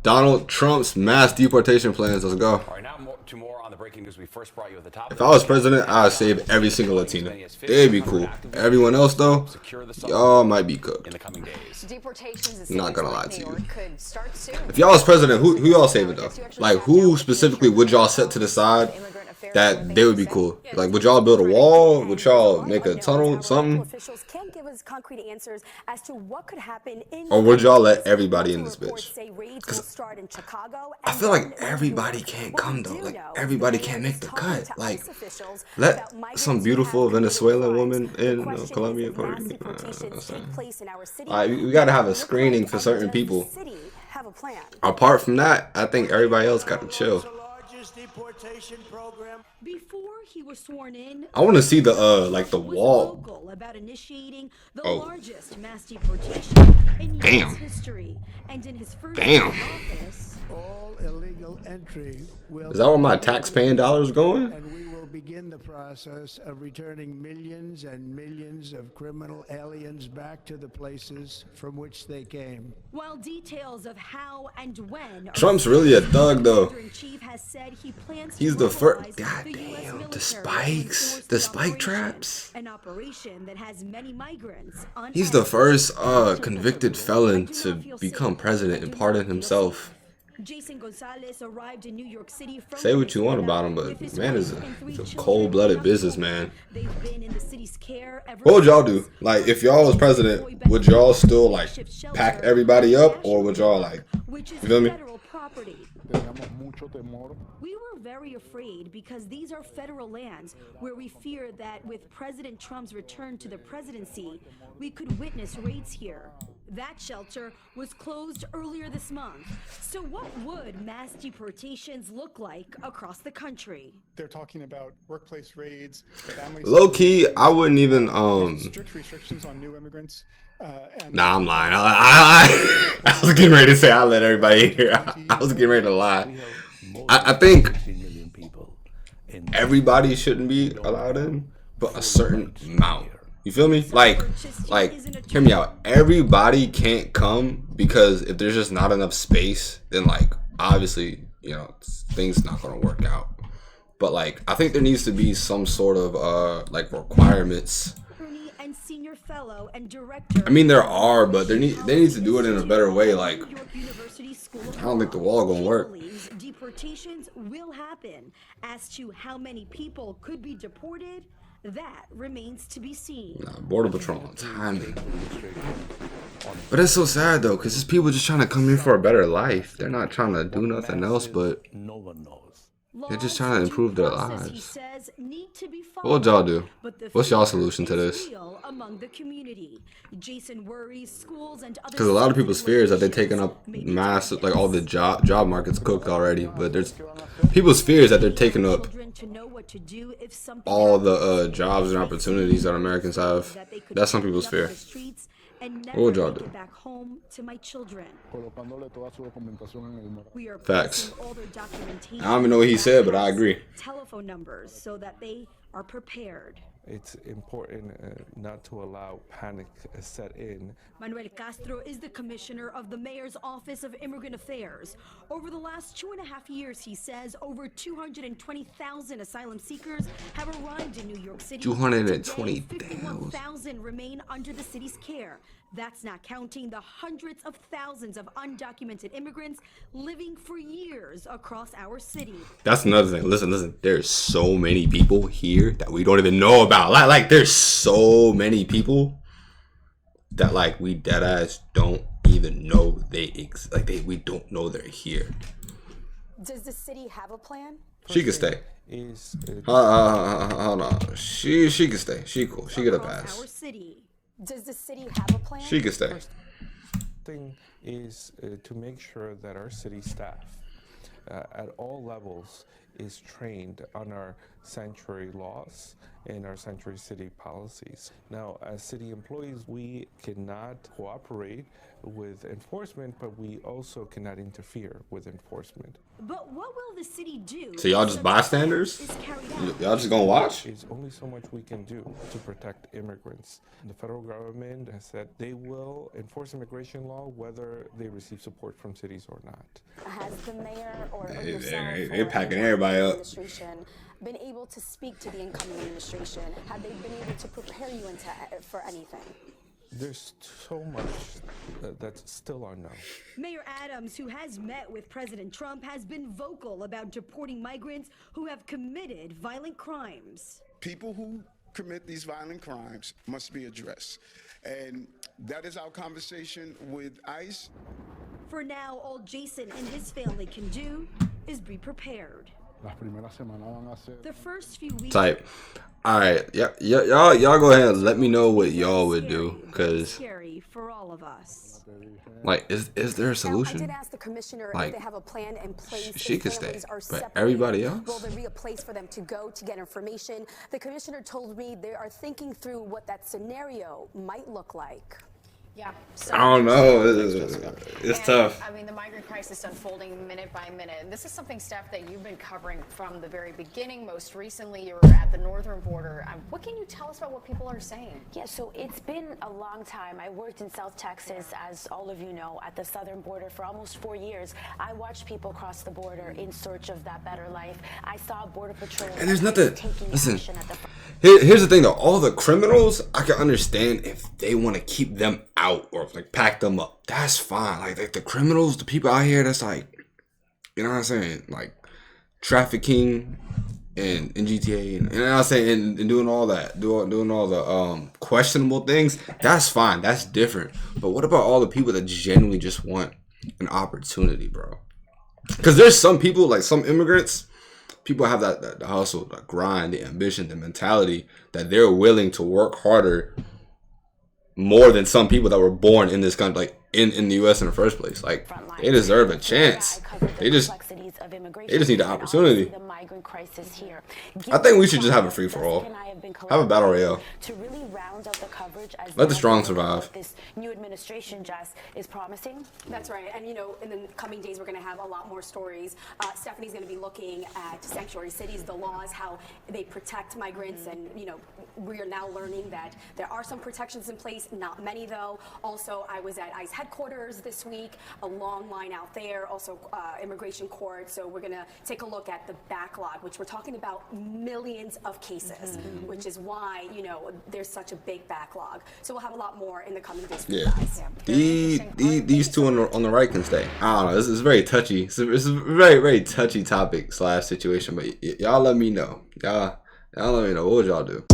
Donald Trump's mass deportation plans. Let's go. All right, now to more on the breaking news we first brought you at the top. If I was president, I'd save every single Latina. They'd be cool. Everyone else, though, y'all might be cooked. In the coming days. Not gonna lie to you. If y'all was president, who y'all saving, though? Like, who specifically would y'all set to the side that they would be cool? Like, would y'all build a wall? Would y'all make a tunnel, something? Officials can't give us concrete answers as to what could happen in. Or would y'all let everybody in this bitch? Because I feel like everybody can't come though. Like everybody can't make the cut. Like let some beautiful Venezuelan woman in, Colombia. Like we gotta have a screening for certain people. Apart from that, I think everybody else got to chill. Before he was sworn in, I want to see the like the wall. About initiating the largest mass deportation in US history, and in his first office, all illegal entry will. Is that where my tax-paying dollars going? And we will begin the process of returning millions and millions of criminal aliens back to the places from which they came. While details of how and when Trump's really a thug though. has said he plans He's to the first. mobilize God the US damn, the military spikes, to the enforce spike operation, traps. an operation that has many migrants He's the first convicted felon to become president and pardon himself. Jason Gonzalez arrived in New York City from Say what you want about him, but man is a cold-blooded businessman. They've been in the city's care ever What would y'all do? Like, if y'all was president, would y'all still like pack everybody up, or would y'all like, you feel me? We were very afraid because these are federal lands where we fear that with President Trump's return to the presidency, we could witness raids here. That shelter was closed earlier this month. So what would mass deportations look like across the country? They're talking about workplace raids, Low key, I wouldn't even strict restrictions on new immigrants. Nah, I'm lying. I was getting ready to say I'll let everybody in here. I was getting ready to lie. I think everybody shouldn't be allowed in, but a certain amount. You feel me? Like, hear me out. Everybody can't come because if there's just not enough space, then like obviously, things not gonna work out. But like, I think there needs to be some sort of like requirements. I mean, there are, but they need to do it in a better way. Like, I don't think the wall gonna work. Deportations will happen. As to how many people could be deported, that remains to be seen. Nah, Border Patrol on timing. But it's so sad though, because these people just trying to come here for a better life. They're not trying to do nothing else, but they're just trying to improve their lives. What would y'all do? What's y'all solution to this? Because a lot of people's fear is that they're taking up mass, like all the job market's cooked already. But there's people's fears that they're taking up all the jobs and opportunities that Americans have. That's some people's fear. What would y'all do? Back home to my children. Facts. I don't even know what he said, but I agree. Telephone numbers so that they are prepared. It's important not to allow panic set in. Manuel Castro is the commissioner of the mayor's Office of Immigrant Affairs. Over the last 2.5 years, he says, over 220,000 asylum seekers have arrived in New York City. 220,000 remain under the city's care. That's not counting the hundreds of thousands of undocumented immigrants living for years across our city. That's another thing. Listen. There's so many people here that we don't even know about. Like there's so many people that like we deadass don't even know we don't know they're here. Does the city have a plan? She can stay. Hold on. She can stay. She cool. She get a pass. Our city. Does the city have a plan? She can stay. First thing is to make sure that our city staff at all levels is trained on our sanctuary laws and our sanctuary city policies. Now, as city employees, we cannot cooperate with enforcement, but we also cannot interfere with enforcement. But what will the city do? So y'all if just such bystanders? is carried out? Y'all just gonna watch? There's only so much we can do to protect immigrants. The federal government has said they will enforce immigration law whether they receive support from cities or not. Has the mayor or They- yourself they or packing anyone in everybody the up. administration been able to speak to the incoming administration? Have they been able to prepare you for anything? There's so much that's still unknown. Mayor Adams, who has met with President Trump, has been vocal about deporting migrants who have committed violent crimes. People who commit these violent crimes must be addressed. And that is our conversation with ICE. For now, all Jason and his family can do is be prepared. The first few weeks. Type. All right, y'all go ahead and let me know what y'all would do, cause scary for all of us. like, is there a Now, I solution? did ask the commissioner Like, if they have a plan in place. she if could stay, families are but separated. everybody else? Will there be a place for them to go to get information? The commissioner told me they are thinking through what that scenario might look like. Yeah. I don't know. It's And, tough. I mean, the migrant crisis unfolding minute by minute. This is something, Steph, that you've been covering from the very beginning. Most recently, you were at the northern border. What can you tell us about what people are saying? Yeah, so it's been a long time. I worked in South Texas, as all of you know, at the southern border for almost 4 years. I watched people cross the border in search of that better life. I saw Border Patrol And there's nothing. taking Listen, action at the here's the thing though. All the criminals, I can understand if they want to keep them out or like pack them up. That's fine. Like the criminals, the people out here that's like, you know what I'm saying, like trafficking and in GTA, and you know what I'm saying, and doing all that, doing all the questionable things. That's fine. That's different. But what about all the people that genuinely just want an opportunity, bro? Because there's some people, like some immigrants, people have that the hustle, the grind, the ambition, the mentality that they're willing to work harder more than some people that were born in this country, like in the U.S. in the first place. Like, they deserve a chance. They just need the opportunity. The migrant crisis here. I think we should just have a free for all. Have a battle royale. To really round out the coverage as Let the strong survive. This new administration, Jess, is promising. That's right. And, you know, in the coming days, we're going to have a lot more stories. Stephanie's going to be looking at sanctuary cities, the laws, how they protect migrants. And, you know, we are now learning that there are some protections in place, not many, though. Also, I was at ICE headquarters this week, a long line out there, also immigration court. So we're going to take a look at the backlog, which we're talking about millions of cases, which is why, you know, there's such a big backlog. So we'll have a lot more in the coming days for you guys. These two on the right can stay. I don't know. This is very touchy. It's a very, very touchy topic / situation. But y'all let me know. Y'all let me know. What would y'all do?